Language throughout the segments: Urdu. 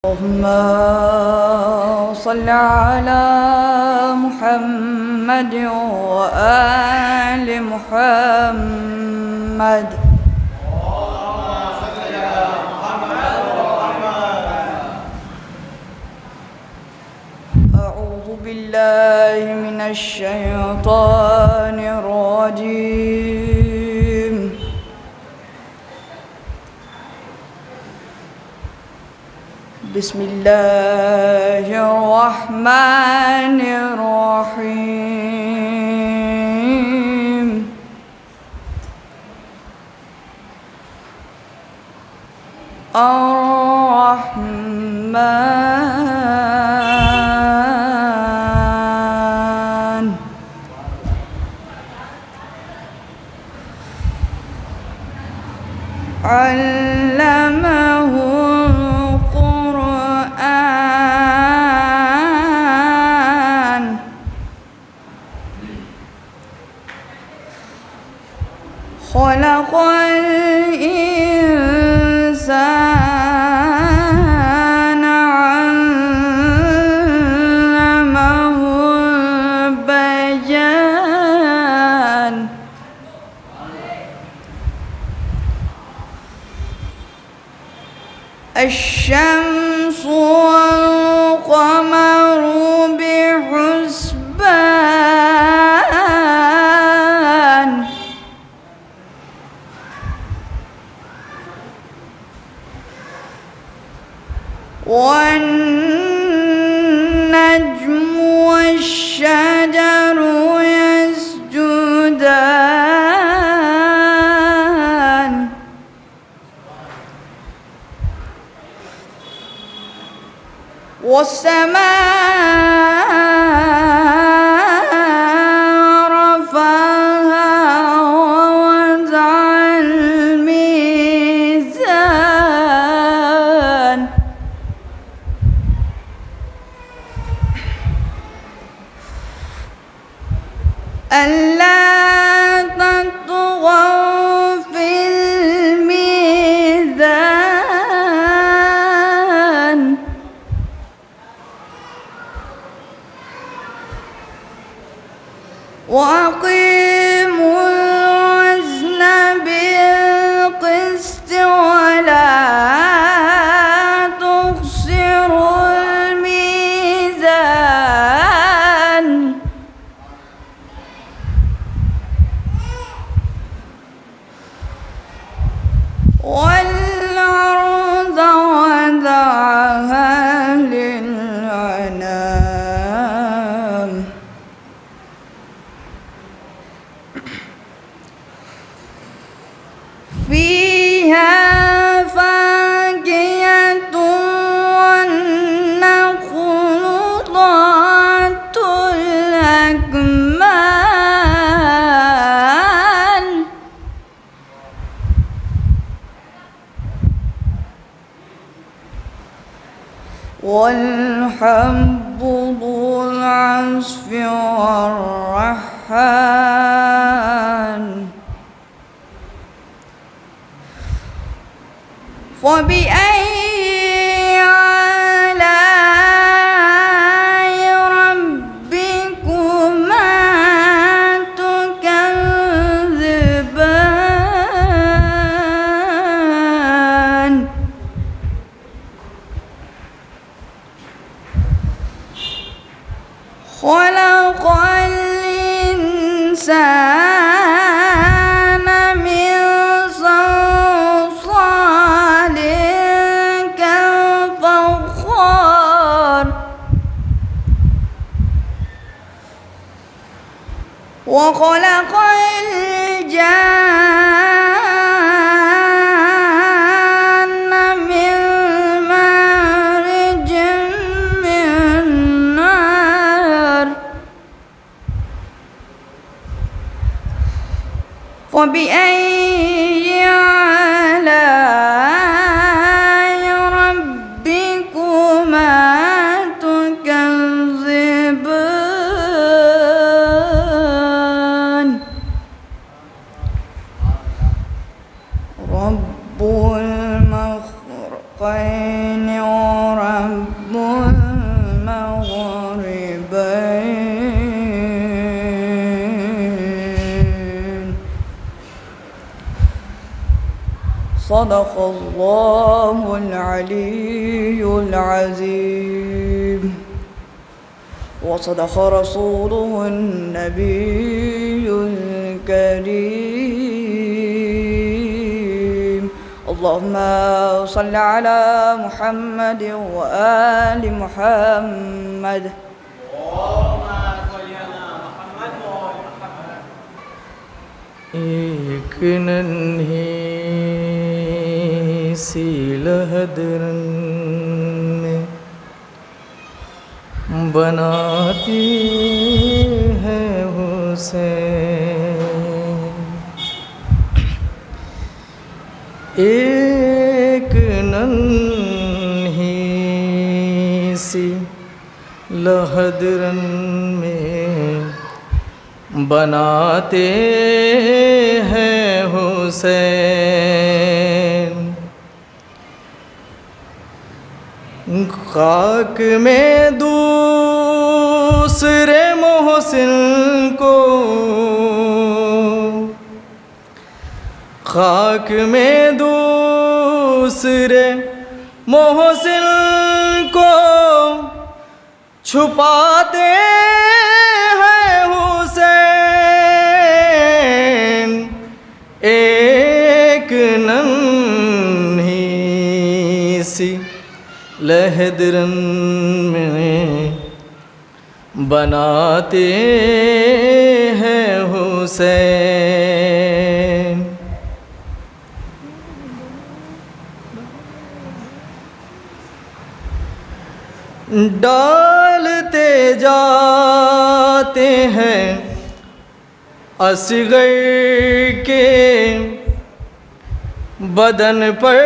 اللهم صل على محمد وآل محمد. أعوذ بالله من الشيطان الرجيم. بسم الله الرحمن الرحيم. الرحمن علمه القرآن خلق الإنسان علمه البيان. الشمس والقمر بحسبان والنجم والشجر يسجدان والسماء رفعها ووضع الميزان ألا تطغوا في الميزان وأقيموا الوزن بالقسط ولا تخسروا الميزان والأرض وضعها للأنام فيها فاكهة والنخل ذات الأكمام والحب ذو العصف والريحان فبأي آلاء ربكما تكذبان خلق الإنسان من صلصال كالفخار وخلق الجان من مارج من نار فبأي آلاء ربكما تكذبان رب المشرقين ورب رب المغربين صدق الله العلي العظيم وصدق رسوله النبي الكريم اللهم صل على محمد وآل محمد ایک ننھی سی لہدرن میں بناتی ہے حسین ایک ننھی سی لہدرن میں بناتے ہیں حسین خاک میں دوسرے محسن کو خاک میں دوسرے محسن کو چھپاتے ہیں حسین ایک ننھی سی لہدرن میں بناتے ہیں حسین ڈالتے جاتے ہیں اصغر کے بدن پر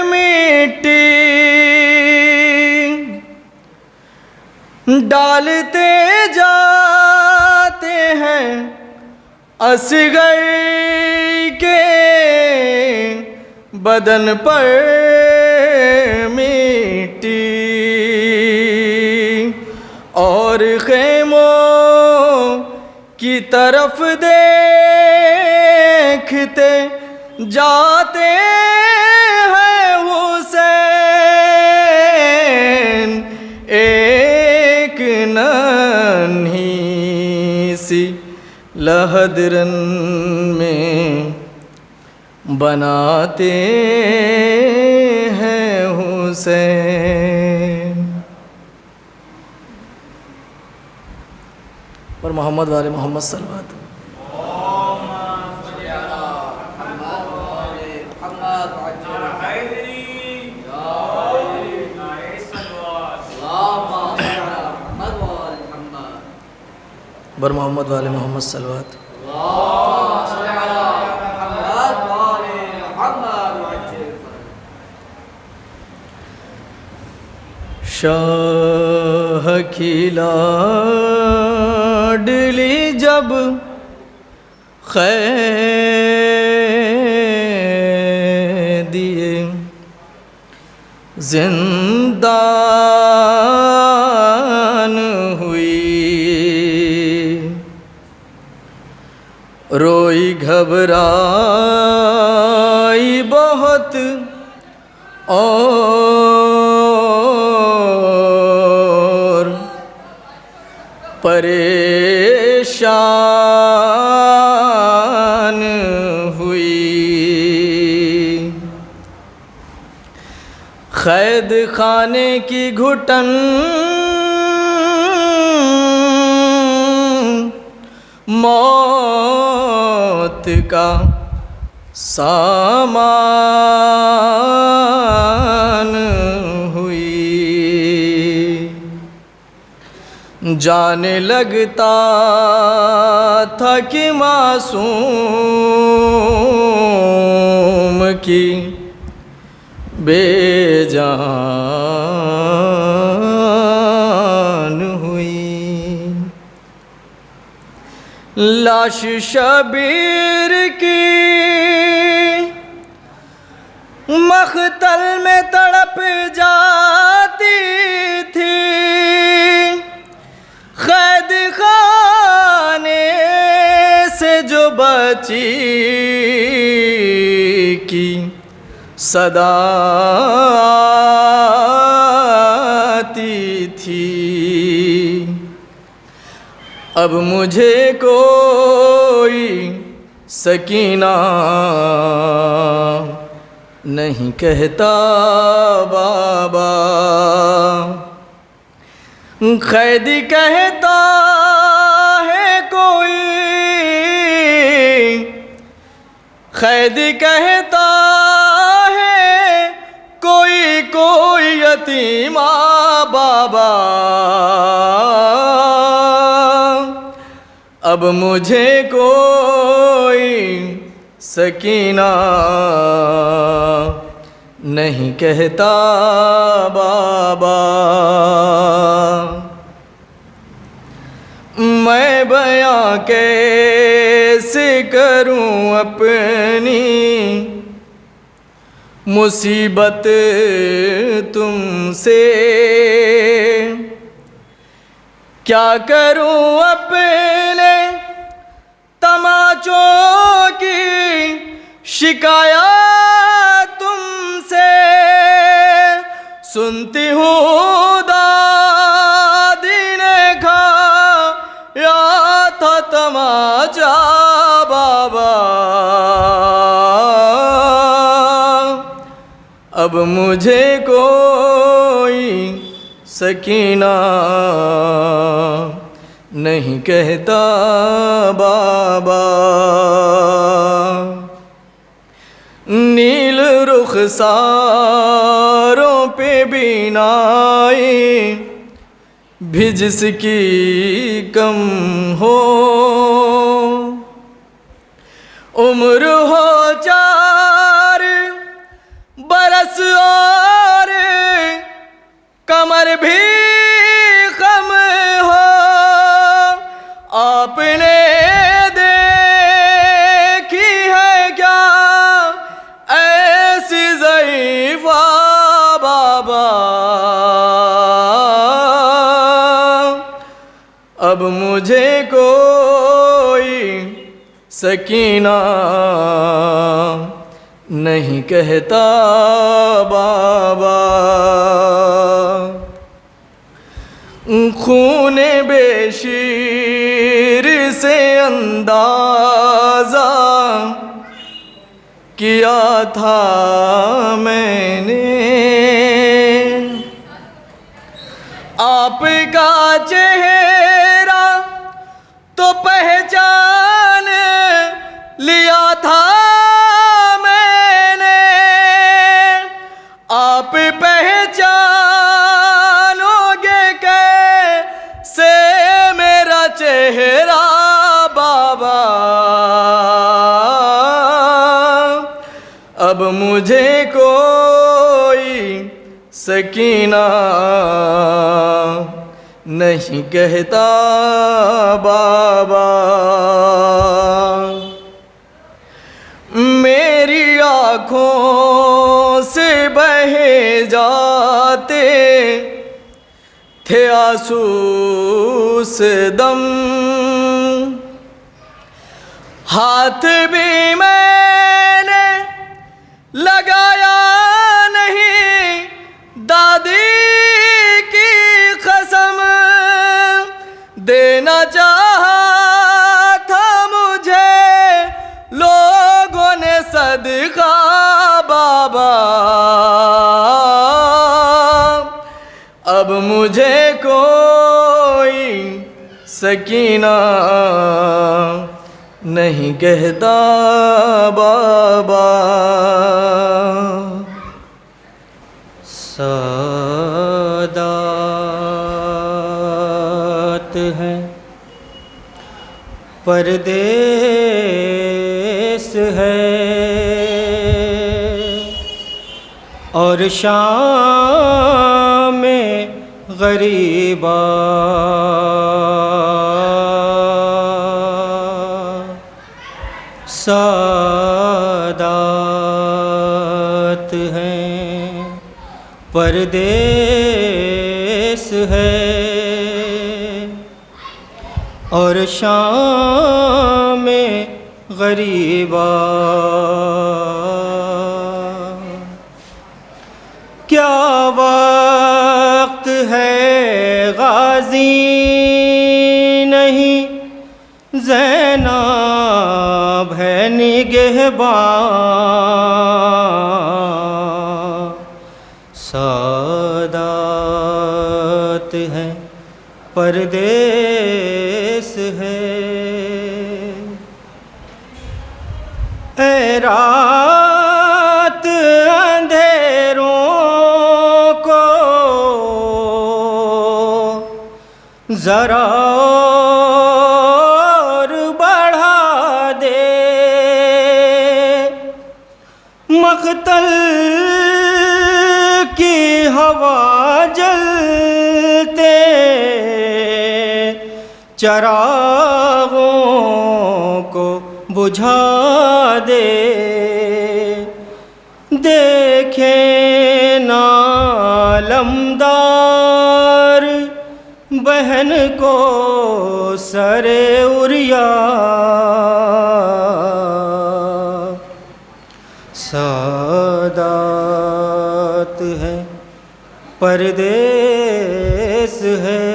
مٹی ڈالتے جاتے ہیں اصغر کے بدن پر مٹی اور خیموں کی طرف دیکھتے جاتے ہیں حسین ایک ننھی سی لہدرن میں بناتے ہیں حسین اور محمد والے محمد صلوات بر محمد والے محمد صلوات شاہ کی لاڈلی جب قیدیے زندان ہوئی روئی گھبرائی بہت اور پریشان ہوئی قید خانے کی گھٹن موت کا سامان ہوئی جانے لگتا تھا کہ معصوم کی بے جان ہوئی لاش شبیر کی مقتل میں تڑپ جاتی کی صدا آتی تھی، اب مجھے کوئی سکینہ نہیں کہتا بابا، قیدی کہتا ہے کوئی، قیدی کہتا ہے کوئی کوئی یتیم بابا، اب مجھے کوئی سکینہ نہیں کہتا بابا، میں بیاں کیسے کروں اپنی مصیبت تم سے، کیا کروں اپنے تماچوں کی شکایات تم سے، سنتی ہوں دادی نے کھایا تھا تماچا بابا، اب مجھے کوئی سکینہ نہیں کہتا بابا، نیل رخساروں پہ بینائی بھی جس کی کم ہو، عمر ہو 4 برس اور کمر بھی خم ہو، آپ نے دیکھی ہے کیا ایسی ضعیفہ بابا، اب مجھے کوئی سکینہ نہیں کہتا بابا، خون بے شیر سے اندازہ کیا تھا میں نے، آپ کا چہرہ تو پہچان لیا تھا میں نے، آپ پہچانو گے کیسے میرا چہرہ بابا، اب مجھے کوئی سکینہ نہیں کہتا بابا، میری آنکھوں سے بہے جاتے تھے آنسو سے دم، ہاتھ بھی میں نے لگایا نہیں دادی کی قسم، دینا چاہا تھا مجھے لوگوں نے صدقہ بابا، اب مجھے کوئی سکینہ نہیں کہتا بابا، سادات ہیں پردیس ہے اور شام میں غریباں، سادات ہیں پردیس ہے اور شام میں غریبا، کیا وقت ہے غازی نہیں، زینب ہے نگہباں، سادات ہے پردیس ہے، اے رات اندھیروں کو ذرا اور بڑھا دے، مقتل کی ہوا جلتے چراغوں کو بجھا دے، دیکھیں نالمدار بہن کو سر عریا، سادات ہے پردیس ہے،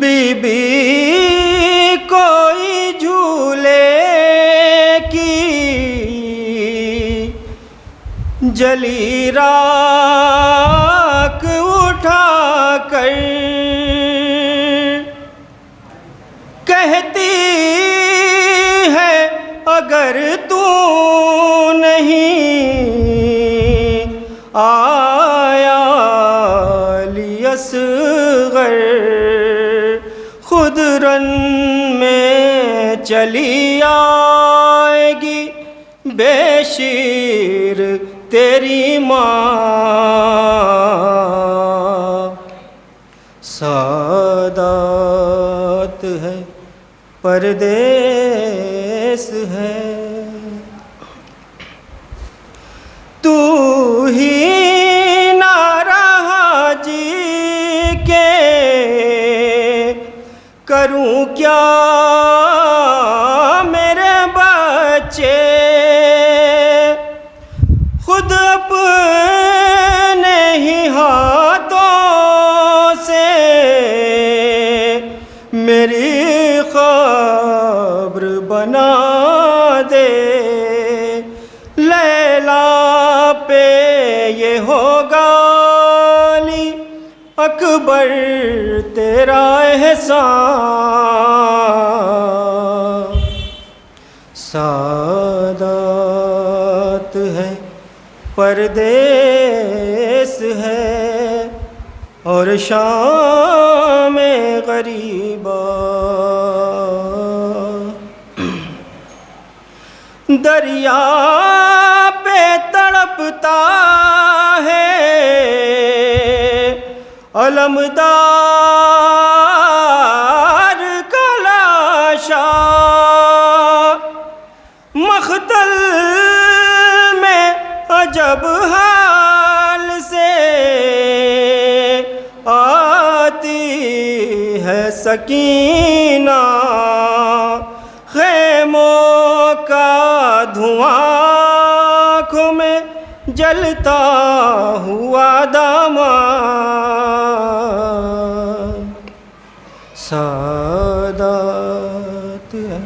بی بی کوئی جھولے کی جلی راکھ اٹھا کر کہتی ہے اگر تو نہیں آیا علی اصغر، خود رن میں چلی آئے گی بے شیر تیری ماں، سادات ہے پردیس ہے، تو ہی نہ رہا جی کے کروں کیا میرے بچے، خود اپنے ہی ہاتھوں سے میری قبر بنا دے، لیلا پہ یہ ہوگا علی اکبر تیرا احسان، سادات ہے پردیس ہے اور شام غریبا، دریا پہ تڑپتا ہے علمدار کا لاشا، مقتل میں عجب حال سے آتی ہے سکینہ، خیموں کا دھواں آنکھوں میں جلتا ہوا دامن، سادات ہے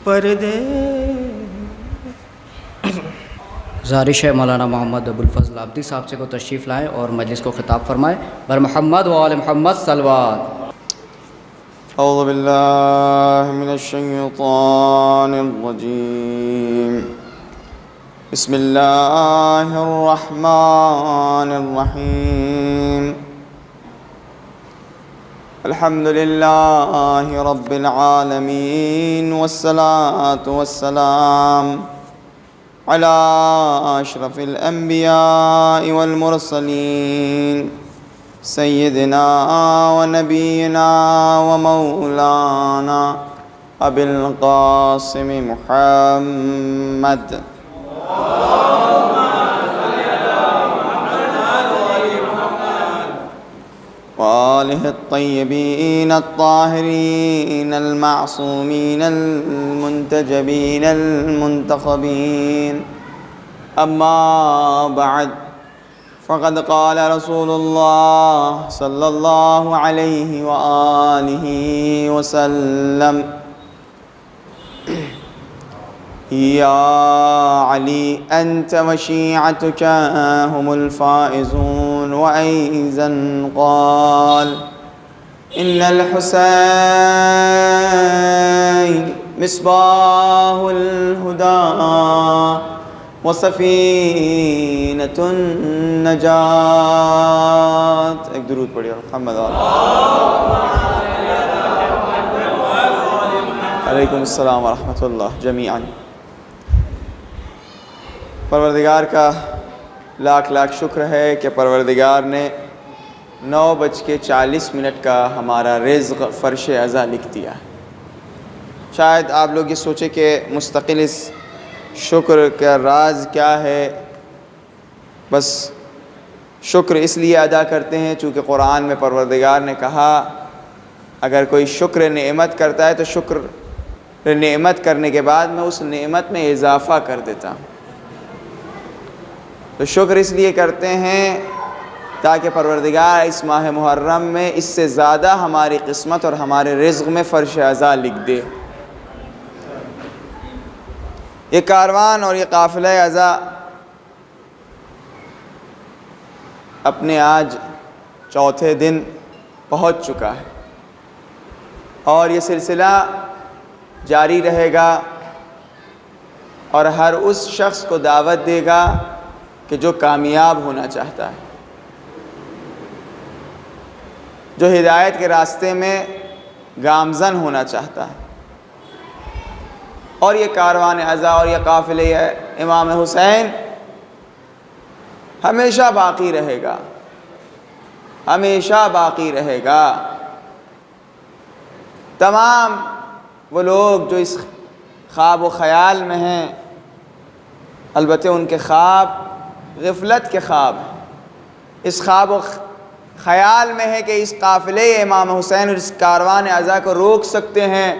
پردے۔ گزارش ہے مولانا محمد ابوالفضل عابدی صاحب سے کو تشریف لائیں اور مجلس کو خطاب فرمائیں۔ بر محمد و آل محمد صلوات۔ اعوذ باللہ من الشیطان الرجیم، بسم اللہ الرحمن الرحیم، الحمد للہ رب العالمین والصلاة والسلام علی اشرف الانبیاء والمرسلین سیدنا و نبینا و مولانا ابی القاسم محمد و وآله الطيبين الطاهرين المعصومين المنتجبين المنتخبين. أما بعد، فقد قال رسول الله صلى الله عليه وآله وسلم: يا علي أنت وشيعتك هم الفائزون. وأيضا قال: إن الحسين مصباح الهدى وسفینۃ النجات. ایک درود پڑھیے محمد علیکم السلام ورحمۃ اللہ جمیعاً. پروردگار کا لاکھ لاکھ شکر ہے کہ پروردگار نے 9:40 کا ہمارا رزق فرش عزا لکھ دیا. شاید آپ لوگ یہ سوچے کہ مستقل اس شکر کا راز کیا ہے. بس شکر اس لیے ادا کرتے ہیں چونکہ قرآن میں پروردگار نے کہا اگر کوئی شکر نعمت کرتا ہے تو شکر نعمت کرنے کے بعد میں اس نعمت میں اضافہ کر دیتا ہوں. تو شکر اس لیے کرتے ہیں تاکہ پروردگار اس ماہ محرم میں اس سے زیادہ ہماری قسمت اور ہمارے رزق میں فرش عزا لکھ دے. یہ کاروان اور یہ قافلہ عزا اپنے آج 4تھے دن پہنچ چکا ہے اور یہ سلسلہ جاری رہے گا اور ہر اس شخص کو دعوت دے گا کہ جو کامیاب ہونا چاہتا ہے، جو ہدایت کے راستے میں گامزن ہونا چاہتا ہے. اور یہ کاروان عزا اور یہ قافلہ امام حسین ہمیشہ باقی رہے گا، ہمیشہ باقی رہے گا. تمام وہ لوگ جو اس خواب و خیال میں ہیں، البتہ ان کے خواب غفلت کے خواب ہیں. اس خواب و خیال میں ہے کہ اس قافلے امام حسین اور اس کاروان عزا کو روک سکتے ہیں.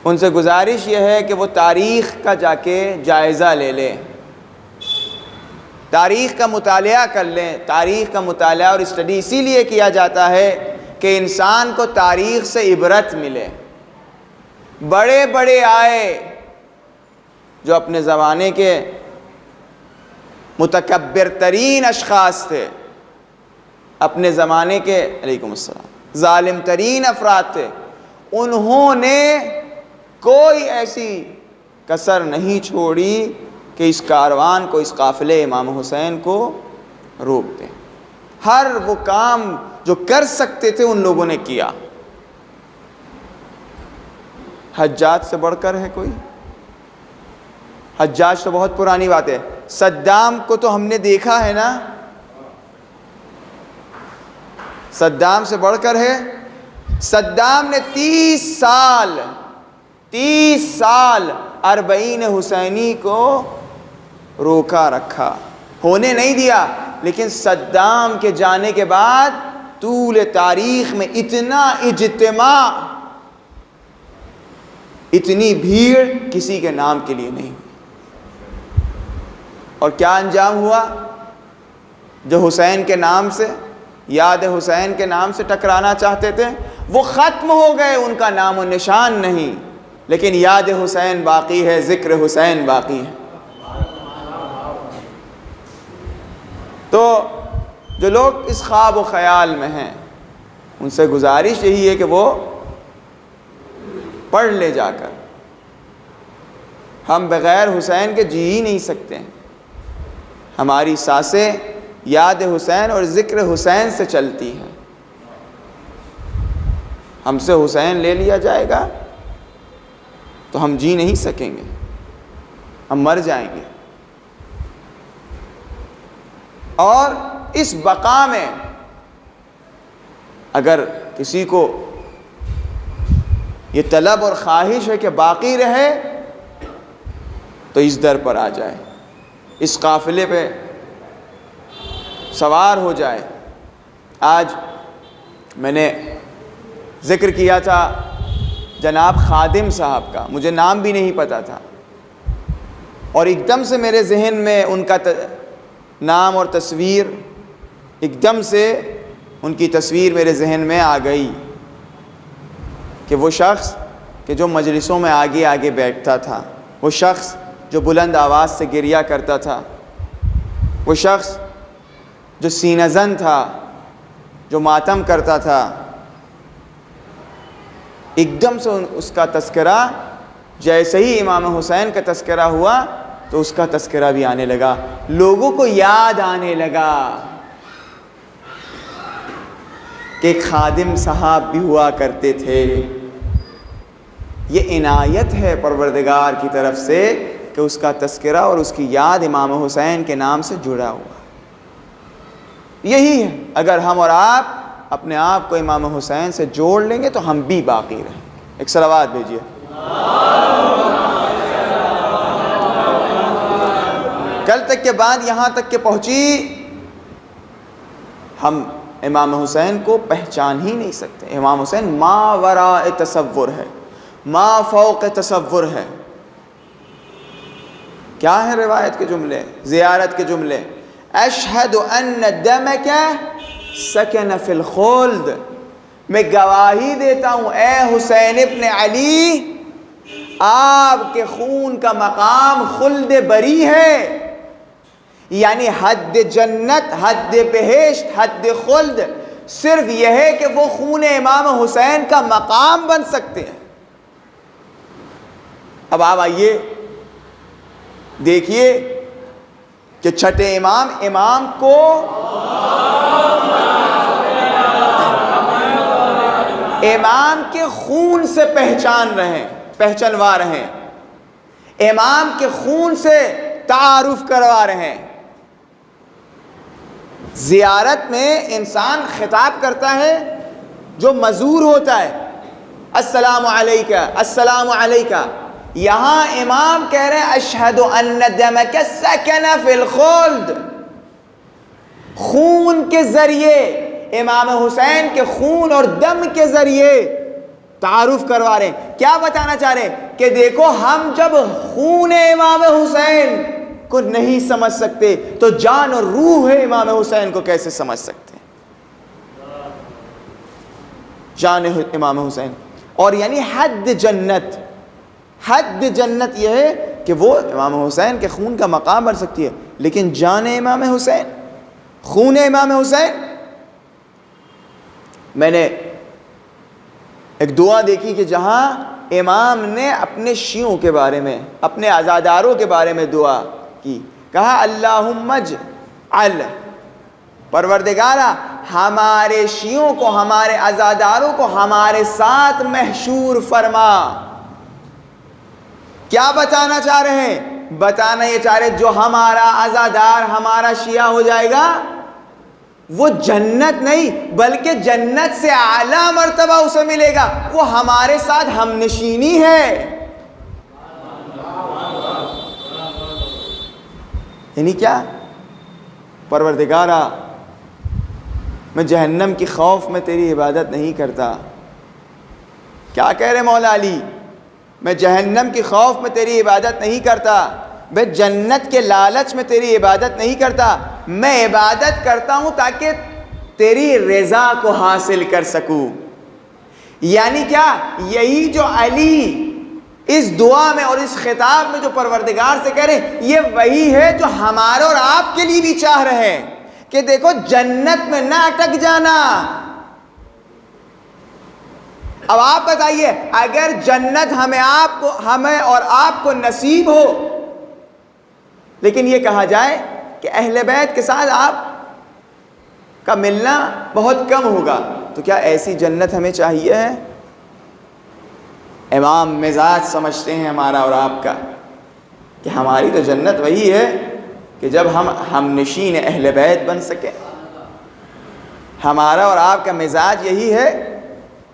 ان سے گزارش یہ ہے کہ وہ تاریخ کا جا کے جائزہ لے لیں، تاریخ کا مطالعہ کر لیں. تاریخ کا مطالعہ اور اسٹڈی اسی لیے کیا جاتا ہے کہ انسان کو تاریخ سے عبرت ملے. بڑے بڑے آئے جو اپنے زمانے کے متکبر ترین اشخاص تھے، اپنے زمانے کے علیکم السلام ظالم ترین افراد تھے. انہوں نے کوئی ایسی کسر نہیں چھوڑی کہ اس کاروان کو، اس قافلے امام حسین کو روک دیں. ہر وہ کام جو کر سکتے تھے ان لوگوں نے کیا. حجاج سے بڑھ کر ہے کوئی؟ حجاج تو بہت پرانی بات ہے. صدام کو تو ہم نے دیکھا ہے نا، صدام سے بڑھ کر ہے. صدام نے 30 سال 40 حسینی کو روکا رکھا، ہونے نہیں دیا. لیکن صدام کے جانے کے بعد طول تاریخ میں اتنا اجتماع، اتنی بھیڑ کسی کے نام کے لیے نہیں. اور کیا انجام ہوا؟ جو حسین کے نام سے، یاد حسین کے نام سے ٹکرانا چاہتے تھے وہ ختم ہو گئے، ان کا نام و نشان نہیں. لیکن یاد حسین باقی ہے، ذکر حسین باقی ہے. تو جو لوگ اس خواب و خیال میں ہیں ان سے گزارش یہی ہے کہ وہ پڑھ لے جا کر. ہم بغیر حسین کے جی ہی نہیں سکتے ہیں. ہماری سانسیں یاد حسین اور ذکر حسین سے چلتی ہیں. ہم سے حسین لے لیا جائے گا تو ہم جی نہیں سکیں گے، ہم مر جائیں گے. اور اس بقا میں اگر کسی کو یہ طلب اور خواہش ہے کہ باقی رہے تو اس در پر آ جائے، اس قافلے پہ سوار ہو جائے. آج میں نے ذکر کیا تھا جناب خادم صاحب کا، مجھے نام بھی نہیں پتہ تھا، اور ایک دم سے میرے ذہن میں ان کا نام اور تصویر، ایک دم سے ان کی تصویر میرے ذہن میں آ گئی کہ وہ شخص کہ جو مجلسوں میں آگے آگے بیٹھتا تھا، وہ شخص جو بلند آواز سے گریہ کرتا تھا، وہ شخص جو سینہ زن تھا، جو ماتم کرتا تھا، ایک دم سے اس کا تذکرہ، جیسے ہی امام حسین کا تذکرہ ہوا تو اس کا تذکرہ بھی آنے لگا، لوگوں کو یاد آنے لگا کہ خادم صاحب بھی ہوا کرتے تھے۔ یہ عنایت ہے پروردگار کی طرف سے کہ اس کا تذکرہ اور اس کی یاد امام حسین کے نام سے جڑا ہوا۔ یہی ہے، اگر ہم اور آپ اپنے آپ کو امام حسین سے جوڑ لیں گے تو ہم بھی باقی رہیں گے۔ ایک صلوات بھیجیے۔ کل تک کے بعد یہاں تک کہ پہنچی ہم امام حسین کو پہچان ہی نہیں سکتے۔ امام حسین ما وراء تصور ہے، ما فوق تصور ہے۔ کیا ہے روایت کے جملے، زیارت کے جملے؟ اشہد ان دمک سکن فی الخلد، میں گواہی دیتا ہوں اے حسین ابن علی، آپ کے خون کا مقام خلد بری ہے، یعنی حد جنت، حد بہشت، حد خلد صرف یہ ہے کہ وہ خون امام حسین کا مقام بن سکتے ہیں۔ اب آپ آئیے دیکھیے کہ چھٹے امام کو امام کے خون سے پہچانوا رہے ہیں، امام کے خون سے تعارف کروا رہے ہیں۔ زیارت میں انسان خطاب کرتا ہے جو مزور ہوتا ہے، السلام علیکہ، السلام علیکہ۔ یہاں امام کہہ رہے ہیں اشہد ان دمک سکن فی الخلد، خون کے ذریعے، امام حسین کے خون اور دم کے ذریعے تعارف کروا رہے ہیں۔ کیا بتانا چاہ رہے ہیں کہ دیکھو ہم جب خون امام حسین کو نہیں سمجھ سکتے تو جان اور روح امام حسین کو کیسے سمجھ سکتے ہیں؟ جان امام حسین، اور یعنی حد جنت، حد جنت یہ ہے کہ وہ امام حسین کے خون کا مقام بن سکتی ہے، لیکن جان امام حسین، خون امام حسین۔ میں نے ایک دعا دیکھی کہ جہاں امام نے اپنے شیعوں کے بارے میں، اپنے عزاداروں کے بارے میں دعا کی، کہا اللہم اجعل، پروردگارا ہمارے شیعوں کو، ہمارے عزاداروں کو ہمارے ساتھ محشور فرما۔ کیا بتانا چاہ رہے ہیں؟ بتانا یہ چاہ رہے جو ہمارا عزادار، ہمارا شیعہ ہو جائے گا وہ جنت نہیں بلکہ جنت سے اعلیٰ مرتبہ اسے ملے گا، وہ ہمارے ساتھ ہم نشینی ہے۔ یعنی کیا؟ پروردگارا میں جہنم کی خوف میں تیری عبادت نہیں کرتا۔ کیا کہہ رہے مولا علی؟ میں جہنم کی خوف میں تیری عبادت نہیں کرتا، میں جنت کے لالچ میں تیری عبادت نہیں کرتا، میں عبادت کرتا ہوں تاکہ تیری رضا کو حاصل کر سکوں۔ یعنی کیا؟ یہی جو علی اس دعا میں اور اس خطاب میں جو پروردگار سے کہہ رہے ہیں، یہ وہی ہے جو ہمارے اور آپ کے لیے بھی چاہ رہے ہیں کہ دیکھو جنت میں نہ اٹک جانا۔ اب آپ بتائیے اگر جنت ہمیں اور آپ کو نصیب ہو، لیکن یہ کہا جائے کہ اہل بیت کے ساتھ آپ کا ملنا بہت کم ہوگا، تو کیا ایسی جنت ہمیں چاہیے ہے؟ امام مزاج سمجھتے ہیں ہمارا اور آپ کا کہ ہماری تو جنت وہی ہے کہ جب ہم نشین اہل بیت بن سکیں۔ ہمارا اور آپ کا مزاج یہی ہے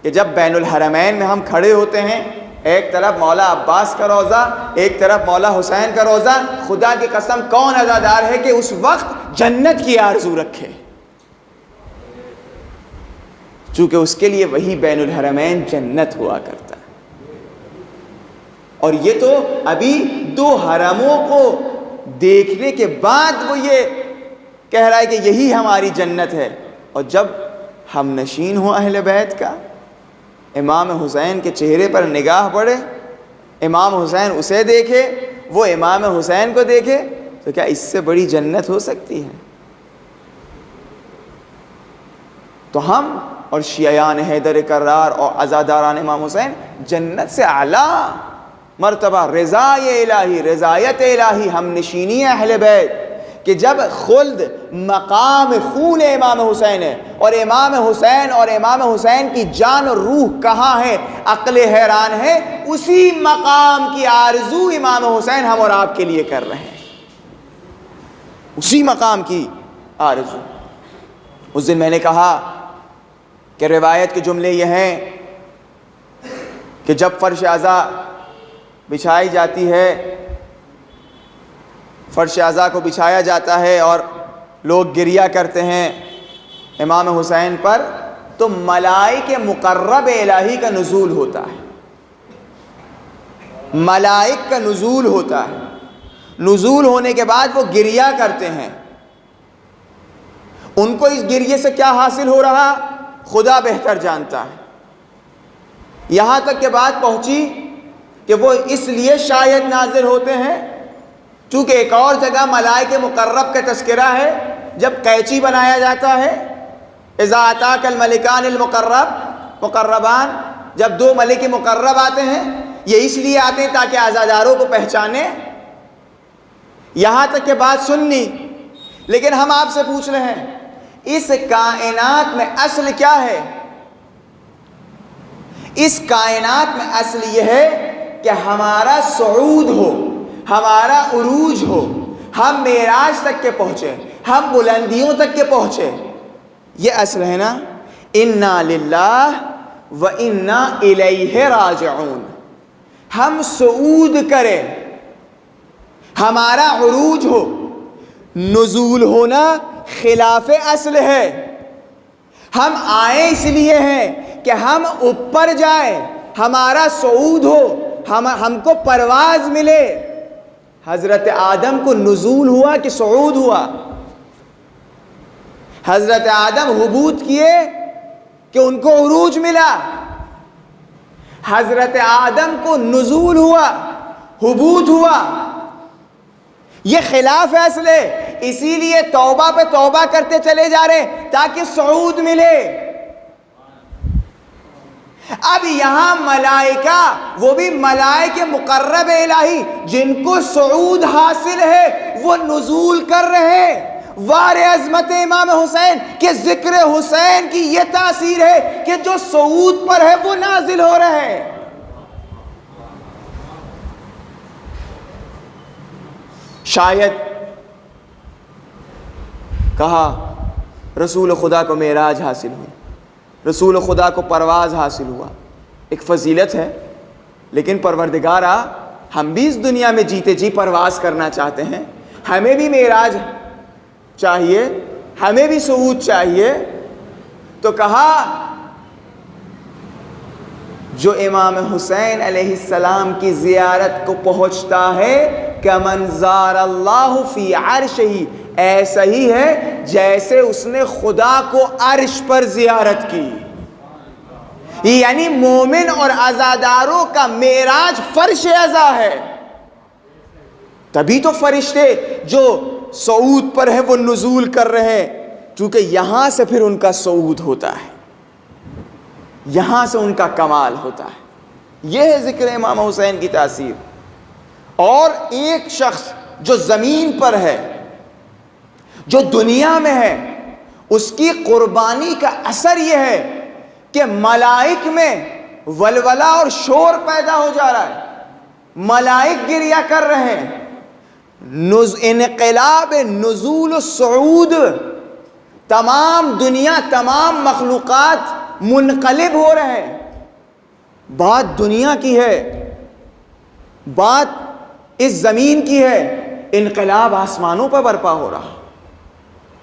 کہ جب بین الحرمین میں ہم کھڑے ہوتے ہیں، ایک طرف مولا عباس کا روضہ، ایک طرف مولا حسین کا روضہ، خدا کی قسم کون عزادار ہے کہ اس وقت جنت کی آرزو رکھے؟ چونکہ اس کے لیے وہی بین الحرمین جنت ہوا کرتا ہے. اور یہ تو ابھی 2 حرموں کو دیکھنے کے بعد وہ یہ کہہ رہا ہے کہ یہی ہماری جنت ہے. اور جب ہم نشین ہوں اہل بیت کا، امام حسین کے چہرے پر نگاہ پڑے، امام حسین اسے دیکھے، وہ امام حسین کو دیکھے، تو کیا اس سے بڑی جنت ہو سکتی ہے؟ تو ہم اور شیعیان حیدر کرار اور عزاداران امام حسین جنت سے اعلیٰ مرتبہ رضائے الہی، رضایت الہی، ہم نشینی اہل بیت، کہ جب خلد مقام خون امام حسین ہے، اور امام حسین کی جان اور روح کہاں ہے، عقل حیران ہے. اسی مقام کی آرزو امام حسین ہم اور آپ کے لیے کر رہے ہیں، اسی مقام کی آرزو. اس دن میں نے کہا کہ روایت کے جملے یہ ہیں کہ جب فرش عزا بچھائی جاتی ہے، فرش عزا کو بچھایا جاتا ہے اور لوگ گریہ کرتے ہیں امام حسین پر، تو ملائک مقرب الہی کا نزول ہوتا ہے، ملائک کا نزول ہوتا ہے. نزول ہونے کے بعد وہ گریہ کرتے ہیں. ان کو اس گریے سے کیا حاصل ہو رہا خدا بہتر جانتا ہے. یہاں تک کہ بات پہنچی کہ وہ اس لیے شاید نازل ہوتے ہیں چونکہ ایک اور جگہ ملائک مقرب کا تذکرہ ہے، جب قینچی بنایا جاتا ہے، اذا اتاک الملکان مقربان، جب 2 ملک مقرب آتے ہیں، یہ اس لیے آتے ہیں تاکہ عزاداروں کو پہچانے. یہاں تک کہ بات سننی، لیکن ہم آپ سے پوچھ رہے ہیں اس کائنات میں اصل کیا ہے؟ اس کائنات میں اصل یہ ہے کہ ہمارا صعود ہو، ہمارا عروج ہو، ہم معراج تک کے پہنچے، ہم بلندیوں تک کے پہنچے. یہ اصل ہے نا. انا للہ و انا الیہ راجعون. ہم صعود کریں، ہمارا عروج ہو. نزول ہونا خلاف اصل ہے. ہم آئے اس لیے ہیں کہ ہم اوپر جائیں، ہمارا صعود ہو، ہم کو پرواز ملے. حضرت آدم کو نزول ہوا کہ صعود ہوا؟ حضرت آدم حبوط کیے کہ ان کو عروج ملا؟ حضرت آدم کو نزول ہوا، حبوط ہوا. یہ خلاف اصل ہے، اسی لیے توبہ پہ توبہ کرتے چلے جا رہے ہیں تاکہ صعود ملے. اب یہاں ملائکہ، وہ بھی ملائکہ مقرب الہی جن کو صعود حاصل ہے، وہ نزول کر رہے ہیں. وار عظمت امام حسین کہ ذکر حسین کی یہ تاثیر ہے کہ جو صعود پر ہے وہ نازل ہو رہے ہیں. شاید کہا رسول خدا کو معراج حاصل ہوئی، رسول خدا کو پرواز حاصل ہوا، ایک فضیلت ہے. لیکن پروردگارا، ہم بھی اس دنیا میں جیتے جی پرواز کرنا چاہتے ہیں، ہمیں بھی معراج چاہیے، ہمیں بھی صعود چاہیے. تو کہا جو امام حسین علیہ السلام کی زیارت کو پہنچتا ہے کہ من زار اللہ فی عرشہ، ایسا ہی ہے جیسے اس نے خدا کو عرش پر زیارت کی. یعنی مومن اور عزاداروں کا معراج فرش عزا ہے. تبھی تو فرشتے جو صعود پر ہیں وہ نزول کر رہے ہیں، چونکہ یہاں سے پھر ان کا صعود ہوتا ہے، یہاں سے ان کا کمال ہوتا ہے. یہ ہے ذکر امام حسین کی تاثیر. اور ایک شخص جو زمین پر ہے، جو دنیا میں ہے، اس کی قربانی کا اثر یہ ہے کہ ملائک میں ولولہ اور شور پیدا ہو جا رہا ہے. ملائک گریہ کر رہے ہیں. انقلاب نزول و صعود، تمام دنیا، تمام مخلوقات منقلب ہو رہے ہیں. بات دنیا کی ہے، بات اس زمین کی ہے، انقلاب آسمانوں پر برپا ہو رہا.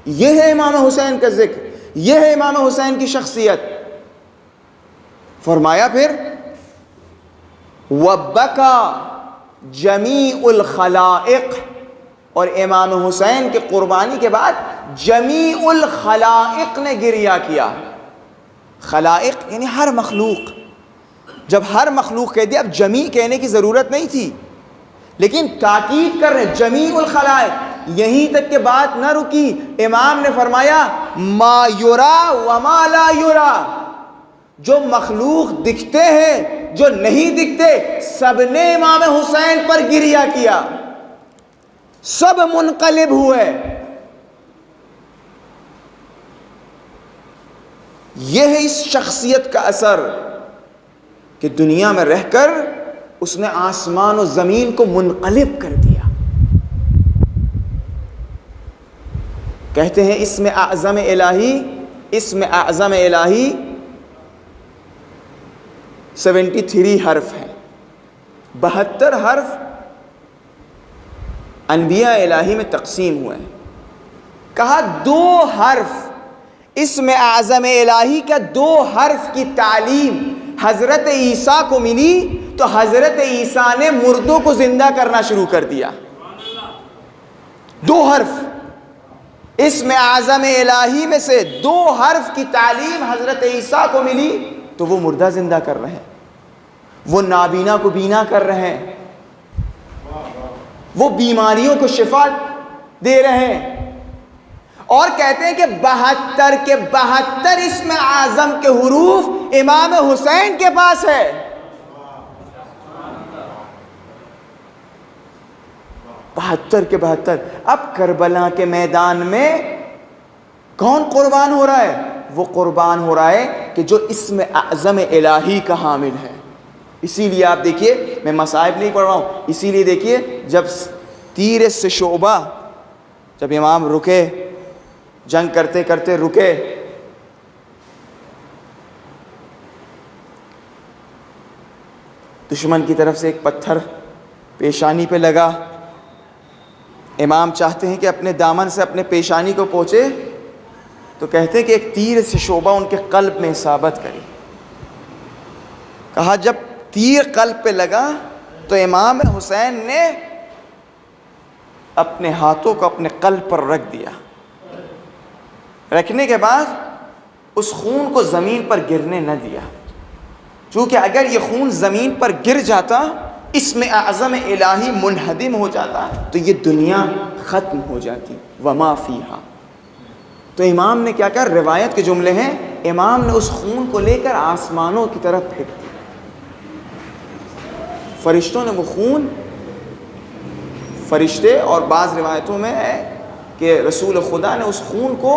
یہ ہے امام حسین کا ذکر، یہ ہے امام حسین کی شخصیت. فرمایا پھر وَبَكَى جَمِيعُ الْخَلَائِقِ، اور امام حسین کے قربانی کے بعد جمیع الخلائق نے گریہ کیا. خلائق یعنی ہر مخلوق. جب ہر مخلوق کہہ دیا، اب جمیع کہنے کی ضرورت نہیں تھی، لیکن تاکید کر رہے جمیع الخلائق. یہیں تک کہ بات نہ رکی، امام نے فرمایا ما یرا وما لا یرا، جو مخلوق دکھتے ہیں جو نہیں دکھتے سب نے امام حسین پر گریہ کیا، سب منقلب ہوئے. یہ ہے اس شخصیت کا اثر کہ دنیا میں رہ کر اس نے آسمان و زمین کو منقلب کر دیا. کہتے ہیں اسم اعظم الہی 73 حرف ہیں، 72 حرف انبیاء الہی میں تقسیم ہوئے ہیں. کہا 2 حرف اسم اعظم الہی کا 2 حرف کی تعلیم حضرت عیسیٰ کو ملی تو حضرت عیسیٰ نے مردوں کو زندہ کرنا شروع کر دیا. 2 حرف اسم اعظم الہی میں سے 2 حرف کی تعلیم حضرت عیسیٰ کو ملی تو وہ مردہ زندہ کر رہے ہیں، وہ نابینا کو بینا کر رہے ہیں، وہ بیماریوں کو شفا دے رہے ہیں. اور کہتے ہیں کہ 72 کے 72 اسم اعظم کے حروف امام حسین کے پاس ہے. بہتر کے 72. اب کربلا کے میدان میں کون قربان ہو رہا ہے؟ وہ قربان ہو رہا ہے کہ جو اسم اعظم الہی کا حامل ہے. اسی لیے آپ دیکھیے، میں مصائب نہیں پڑھ رہا ہوں، اسی لیے دیکھیے جب تیر سے شعبہ، جب امام رکے، جنگ کرتے کرتے رکے، دشمن کی طرف سے ایک پتھر پیشانی پہ لگا. امام چاہتے ہیں کہ اپنے دامن سے اپنے پیشانی کو پہنچے تو کہتے ہیں کہ ایک تیر سے شعبہ ان کے قلب میں اصابت کری. کہا جب تیر قلب پہ لگا تو امام حسین نے اپنے ہاتھوں کو اپنے قلب پر رکھ دیا. رکھنے کے بعد اس خون کو زمین پر گرنے نہ دیا، چونکہ اگر یہ خون زمین پر گر جاتا، اسم اعظم الہی منہدم ہو جاتا تو یہ دنیا ختم ہو جاتی. وما فیہا. تو امام نے کیا کہا؟ روایت کے جملے ہیں، امام نے اس خون کو لے کر آسمانوں کی طرف پھینک دیا. فرشتوں نے وہ خون، فرشتے، اور بعض روایتوں میں ہے کہ رسول خدا نے اس خون کو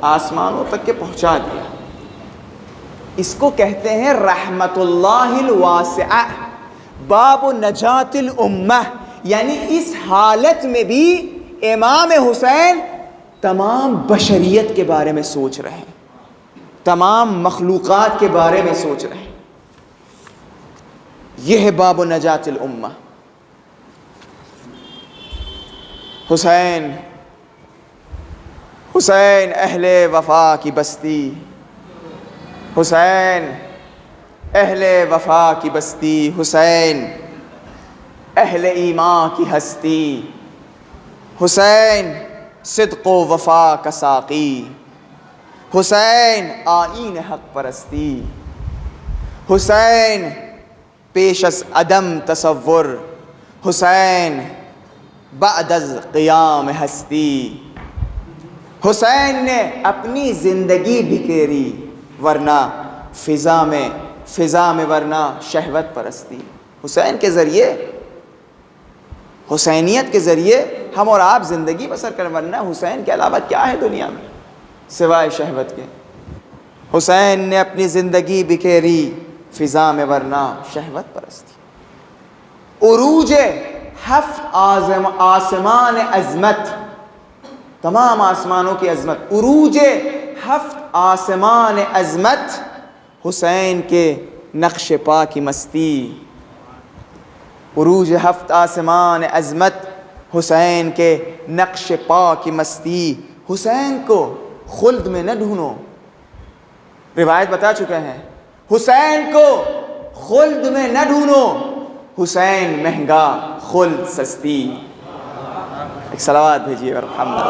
آسمانوں تک کے پہنچا دیا. اس کو کہتے ہیں رحمت اللہ الواسعہ، باب نجات الامہ. یعنی اس حالت میں بھی امام حسین تمام بشریت کے بارے میں سوچ رہے ہیں، تمام مخلوقات کے بارے میں سوچ رہے ہیں. یہ ہے باب نجات الامہ. حسین حسین اہل وفا کی بستی، حسین اہل وفا کی بستی، حسین اہل ایمان کی ہستی، حسین صدق و وفا کا ساقی، حسین آئین حق پرستی، حسین پیش از عدم تصور، حسین بعد از قیام ہستی. حسین نے اپنی زندگی بکھیری ورنہ فضا میں ورنہ شہوت پرستی. حسین کے ذریعے، حسینیت کے ذریعے ہم اور آپ زندگی بسر کر، ورنہ حسین کے علاوہ کیا ہے دنیا میں سوائے شہوت کے. حسین نے اپنی زندگی بکھیری فضا میں ورنہ شہوت پرستی. عروج 7 آسمان عظمت، تمام آسمانوں کی عظمت، عروج 7 آسمان عظمت حسین کے نقش پا کی مستی. عروج 7 آسمان عظمت حسین کے نقش پا کی مستی. حسین کو خلد میں نہ ڈھونڈو، روایت بتا چکے ہیں، حسین کو خلد میں نہ ڈھونڈو، حسین مہنگا خلد سستی۔ ایک صلوات بھیجیے محمد۔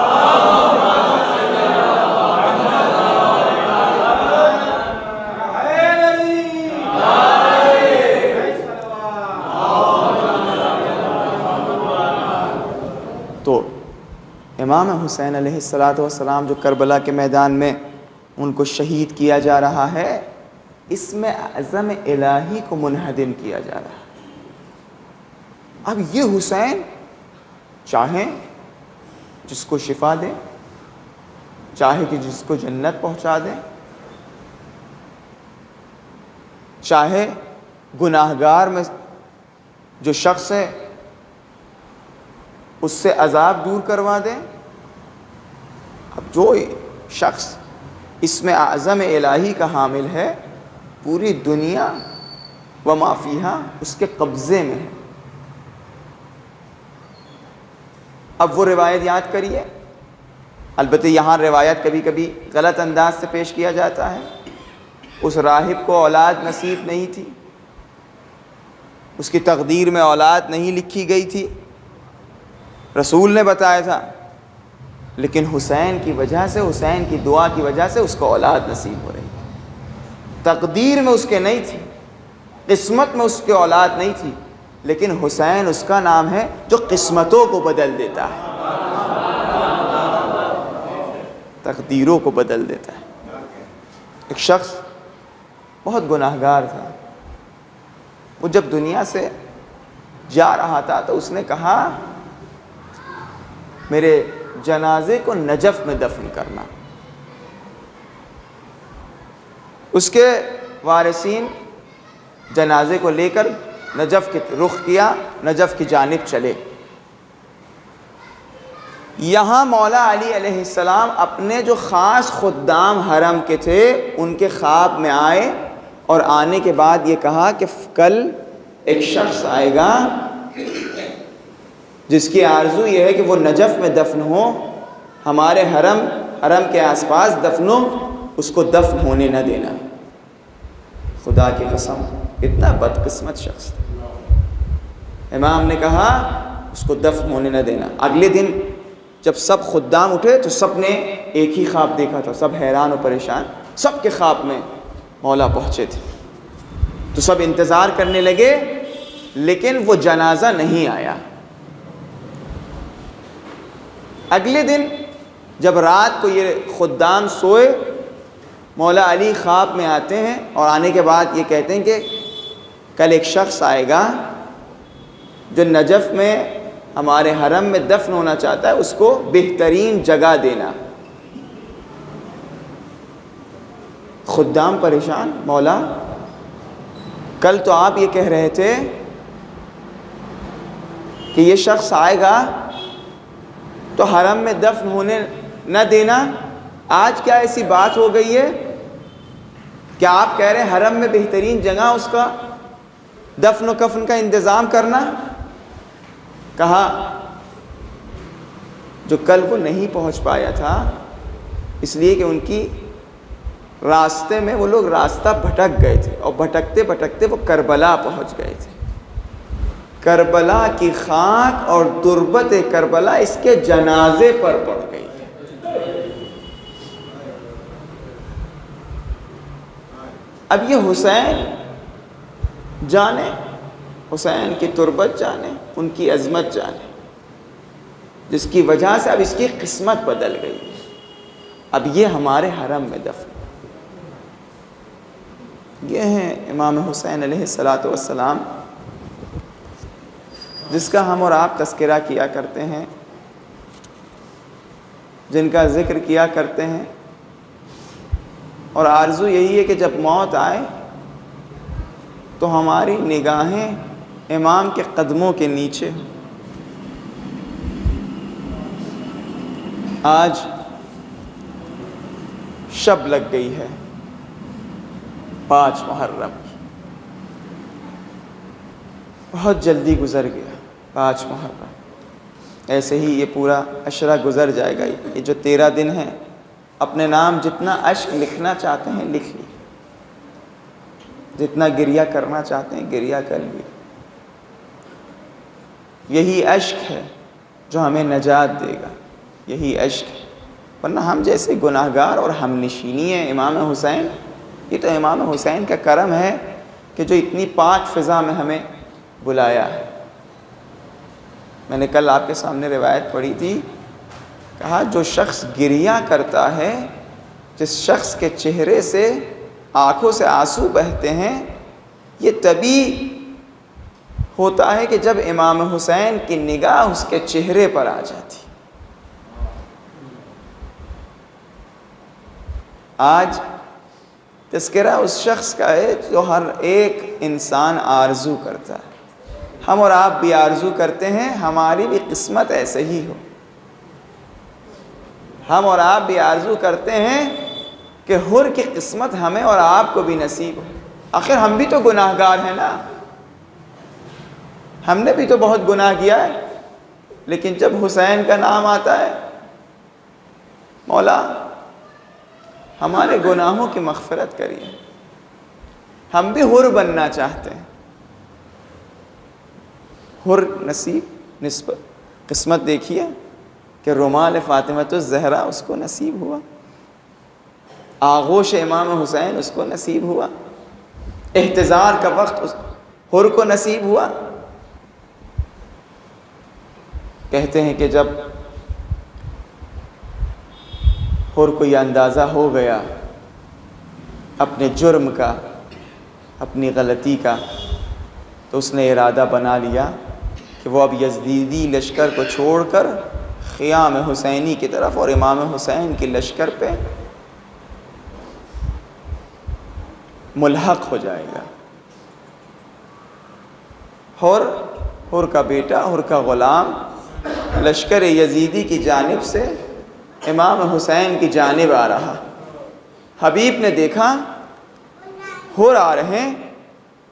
تو امام حسین علیہ السلام جو کربلا کے میدان میں ان کو شہید کیا جا رہا ہے، اس میں عزم الہی کو منہدم کیا جا رہا ہے۔ اب یہ حسین چاہیں جس کو شفا دیں، چاہے کہ جس کو جنت پہنچا دیں، چاہے گناہگار میں جو شخص ہے اس سے عذاب دور کروا دیں۔ اب جو شخص اس میں اعظم الہی کا حامل ہے، پوری دنیا و ما فیہا اس کے قبضے میں ہے۔ اب وہ روایت یاد کریے، البتہ یہاں روایت کبھی کبھی غلط انداز سے پیش کیا جاتا ہے۔ اس راہب کو اولاد نصیب نہیں تھی، اس کی تقدیر میں اولاد نہیں لکھی گئی تھی، رسول نے بتایا تھا، لیکن حسین کی وجہ سے، حسین کی دعا کی وجہ سے اس کو اولاد نصیب ہو رہی۔ تقدیر میں اس کے نہیں تھی، قسمت میں اس کے اولاد نہیں تھی، لیکن حسین اس کا نام ہے جو قسمتوں کو بدل دیتا ہے، تقدیروں کو بدل دیتا ہے۔ ایک شخص بہت گناہگار تھا، وہ جب دنیا سے جا رہا تھا تو اس نے کہا میرے جنازے کو نجف میں دفن کرنا۔ اس کے وارثین جنازے کو لے کر نجف کی رخ کیا، نجف کی جانب چلے۔ یہاں مولا علی علیہ السلام اپنے جو خاص خدام حرم کے تھے ان کے خواب میں آئے، اور آنے کے بعد یہ کہا کہ کل ایک شخص آئے گا جس کی آرزو یہ ہے کہ وہ نجف میں دفن ہو، ہمارے حرم کے آس پاس دفن ہو، اس کو دفن ہونے نہ دینا۔ خدا کی قسم اتنا بدقسمت شخص تھا۔ امام نے کہا اس کو دفن ہونے نہ دینا۔ اگلے دن جب سب خدام اٹھے تو سب نے ایک ہی خواب دیکھا تھا، سب حیران و پریشان، سب کے خواب میں مولا پہنچے تھے، تو سب انتظار کرنے لگے، لیکن وہ جنازہ نہیں آیا۔ اگلے دن جب رات کو یہ خدام سوئے، مولا علی خواب میں آتے ہیں اور آنے کے بعد یہ کہتے ہیں کہ کل ایک شخص آئے گا جو نجف میں ہمارے حرم میں دفن ہونا چاہتا ہے، اس کو بہترین جگہ دینا۔ خدام پریشان، مولا کل تو آپ یہ کہہ رہے تھے کہ یہ شخص آئے گا تو حرم میں دفن ہونے نہ دینا، آج کیا ایسی بات ہو گئی ہے کہ آپ کہہ رہے ہیں حرم میں بہترین جگہ اس کا دفن و کفن کا انتظام کرنا؟ کہا جو کل وہ نہیں پہنچ پایا تھا اس لیے کہ ان کی راستے میں وہ لوگ راستہ بھٹک گئے تھے، اور بھٹکتے بھٹکتے وہ کربلا پہنچ گئے تھے۔ کربلا کی خاک اور تربت کربلا اس کے جنازے پر پڑ گئی۔ اب یہ حسین جانے، حسین کی تربت جانے، ان کی عظمت جانے، جس کی وجہ سے اب اس کی قسمت بدل گئی۔ اب یہ ہمارے حرم میں دفن۔ یہ ہیں امام حسین علیہ السلام، جس کا ہم اور آپ تذکرہ کیا کرتے ہیں، جن کا ذکر کیا کرتے ہیں، اور آرزو یہی ہے کہ جب موت آئے تو ہماری نگاہیں امام کے قدموں کے نیچے ہوں۔ آج شب لگ گئی ہے 5 محرم کی، بہت جلدی گزر گیا 5 محرم۔ ایسے ہی یہ پورا عشرہ گزر جائے گا۔ یہ جو 13 دن ہیں، اپنے نام جتنا اشک لکھنا چاہتے ہیں لکھ لیے۔ جتنا گریہ کرنا چاہتے ہیں گریہ کر لیے. یہی اشک ہے جو ہمیں نجات دے گا، یہی اشک ہے. ورنہ ہم جیسے گناہگار اور ہم نشینی ہیں امام حسین. یہ تو امام حسین کا کرم ہے کہ جو اتنی پاک فضا میں ہمیں بلایا ہے. میں نے کل آپ کے سامنے روایت پڑھی تھی، کہا جو شخص گریہ کرتا ہے، جس شخص کے چہرے سے آنکھوں سے آنسو بہتے ہیں، یہ تبھی ہوتا ہے کہ جب امام حسین کی نگاہ اس کے چہرے پر آ جاتی. آج تذکرہ اس شخص کا ہے جو ہر ایک انسان آرزو کرتا ہے. ہم اور آپ بھی آرزو کرتے ہیں ہماری بھی قسمت ایسے ہی ہو. ہم اور آپ بھی آرزو کرتے ہیں کہ حر کی قسمت ہمیں اور آپ کو بھی نصیب ہو. آخر ہم بھی تو گناہگار ہیں نا، ہم نے بھی تو بہت گناہ کیا ہے. لیکن جب حسین کا نام آتا ہے، مولا ہمارے گناہوں کی مغفرت کریے. ہم بھی حر بننا چاہتے ہیں. حر نصیب نسبت قسمت دیکھیے کہ رومال فاطمۃ الزہرا اس کو نصیب ہوا، آغوش امام حسین اس کو نصیب ہوا، احتضار کا وقت حر کو نصیب ہوا. کہتے ہیں کہ جب حر کو یہ اندازہ ہو گیا اپنے جرم کا، اپنی غلطی کا، تو اس نے ارادہ بنا لیا کہ وہ اب یزیدی لشکر کو چھوڑ کر خیام حسینی کی طرف اور امام حسین کی لشکر پہ ملحق ہو جائے گا. حر کا بیٹا، حر کا غلام لشکر یزیدی کی جانب سے امام حسین کی جانب آ رہا. حبیب نے دیکھا حر آ رہے ہیں،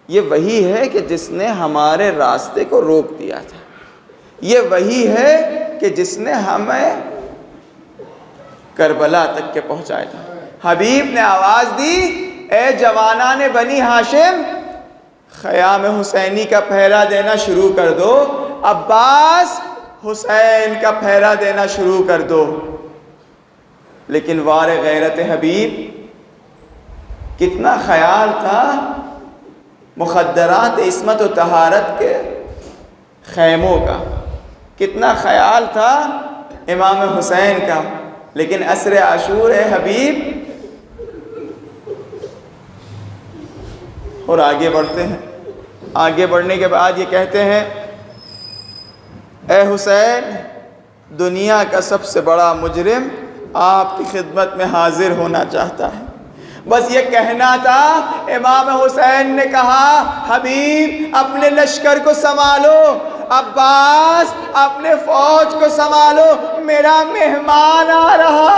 یہ وہی ہے کہ جس نے ہمارے راستے کو روک دیا تھا، یہ وہی ہے کہ جس نے ہمیں کربلا تک کے پہنچایا تھا. حبیب نے آواز دی، اے جوانان بنی ہاشم، خیام حسینی کا پہرا دینا شروع کر دو. عباس، حسین کا پہرا دینا شروع کر دو. لیکن وار غیرت حبیب، کتنا خیال تھا مخدرات عصمت و طہارت کے خیموں کا، کتنا خیال تھا امام حسین کا. لیکن عصر عاشور ہے حبیب، اور آگے بڑھتے ہیں. آگے بڑھنے کے بعد یہ کہتے ہیں، اے حسین، دنیا کا سب سے بڑا مجرم آپ کی خدمت میں حاضر ہونا چاہتا ہے. بس یہ کہنا تھا. امام حسین نے کہا، حبیب اپنے لشکر کو سنبھالو، عباس اپنے فوج کو سنبھالو، میرا مہمان آ رہا.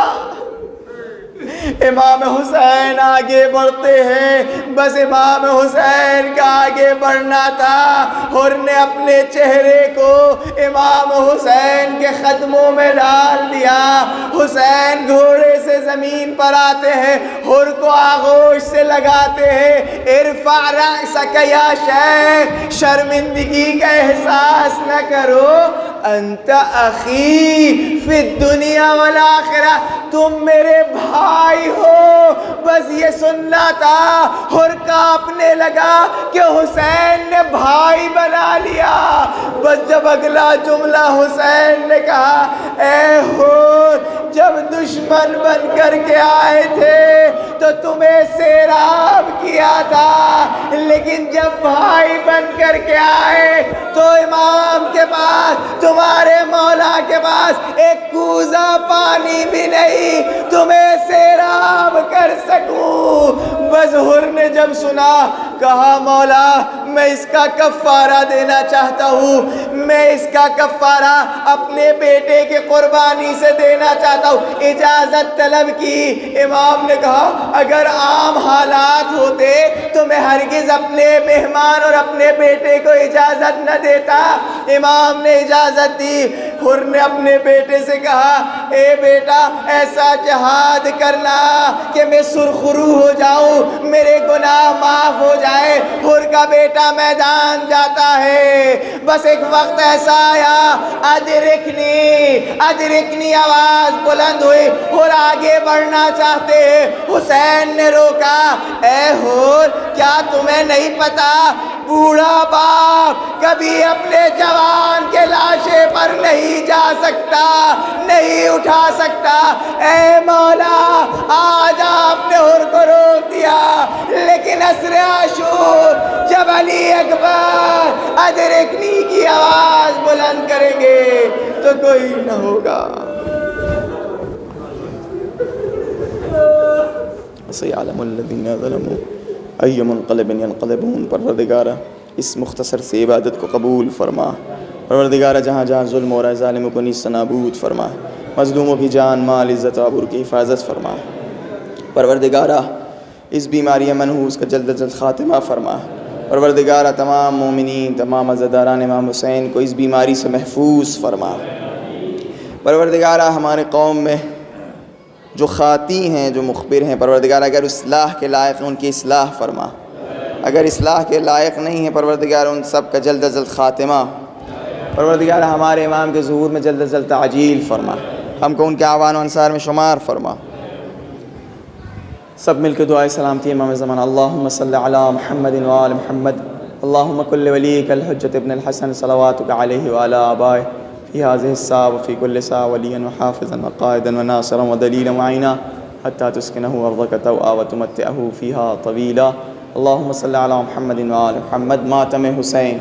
امام حسین آگے بڑھتے ہیں. بس امام حسین کا آگے بڑھنا تھا. حر نے اپنے چہرے کو امام حسین کے قدموں میں ڈال دیا. حسین گھوڑے سے زمین پر آتے ہیں، حر کو آغوش سے لگاتے ہیں. ارفع رأسک یا شیخ، شرمندگی کا احساس نہ کرو، انت اخی فی الدنیا والآخرہ، تم میرے بھائی ہو. بس یہ سننا تھا. حر کانپنے لگا کہ حسین نے بھائی بنا لیا. بس جب اگلا جملہ حسین نے کہا، اے حر، جب دشمن بن کر کے آئے تھے تو تمہیں سیراب کیا تھا، لیکن جب بھائی بن کر کے آئے تو امام کے پاس، تمہارے مولا کے پاس ایک کوزہ پانی بھی نہیں تمہیں سیراب کر سکوں. بس حر نے جب سنا، کہا، مولا میں اس کا کفارہ دینا چاہتا ہوں، میں اس کا کفارہ اپنے بیٹے کی قربانی سے دینا چاہتا ہوں. اجازت طلب کی. امام نے کہا، اگر عام حالات ہوتے تو میں ہرگز اپنے مہمان اور اپنے بیٹے کو اجازت نہ دیتا. امام نے اجازت دی. حر نے اپنے بیٹے سے کہا اے بیٹا ایسا جہاد کرنا کہ میں سرخرو ہو جاؤں، میرے گناہ معاف ہو جائے۔ حر کا بیٹا میدان جاتا ہے، بس ایک وقت ایسا آیا ادرکنی آواز بلند ہوئی، حر آگے بڑھنا چاہتے ہیں۔ حسین نے روکا، اے حر کیا تمہیں نہیں پتا بوڑھا باپ کبھی اپنے جوان کے لاشے پر نہیں جا سکتا، نہیں اٹھا سکتا۔ اے مولا آج آپ نے حر کو روک دیا، لیکن عصر عاشور جب علی اکبر ادرکنی کی آواز بلند کریں گے تو کوئی نہ ہوگا۔ سیعلم الذین ظلموا ای منقلب ینقلبون۔ پروردگارہ اس مختصر سی عبادت کو قبول فرما۔ پروردگارہ جہاں جہاں ظلم ہو رہا ہے ظالموں کو نیست نابود فرما، مظلوموں کی جان مال عزت و آبرو کی حفاظت فرما۔ پروردگارہ اس بیماری منحوس کا جلد از جلد خاتمہ فرما۔ پروردگارہ تمام مومنین تمام عزاداران امام حسین کو اس بیماری سے محفوظ فرما۔ پروردگارہ ہمارے قوم میں جو خاطی ہیں جو مخبر ہیں پروردگارہ اگر اصلاح کے لائق ہیں ان کی اصلاح فرما، اگر اصلاح کے لائق نہیں ہیں پروردگارہ ان سب کا جلد از جلد خاتمہ۔ پروردگارہ ہمارے امام کے ظہور میں جلد از جلد تعجیل فرما، ہم کو ان کے اعوان و انصار میں شمار فرما۔ سب مل کے دعائے سلامتی امام زمان۔ اللہم صلی علی محمد وآل محمد، اللہم کل ولیک الحجت ابن الحسن صلواتک علیہ وعلی آبائہ فی هذه الساعة وفي كل ساعة وليا وحافظا وقائدا وناصرا ودليلا وعينا حتى تسكنه أرضك توأى وتمتعه فيها طويلا۔ اللهم صل على محمد وآل محمد۔ ماتم حسین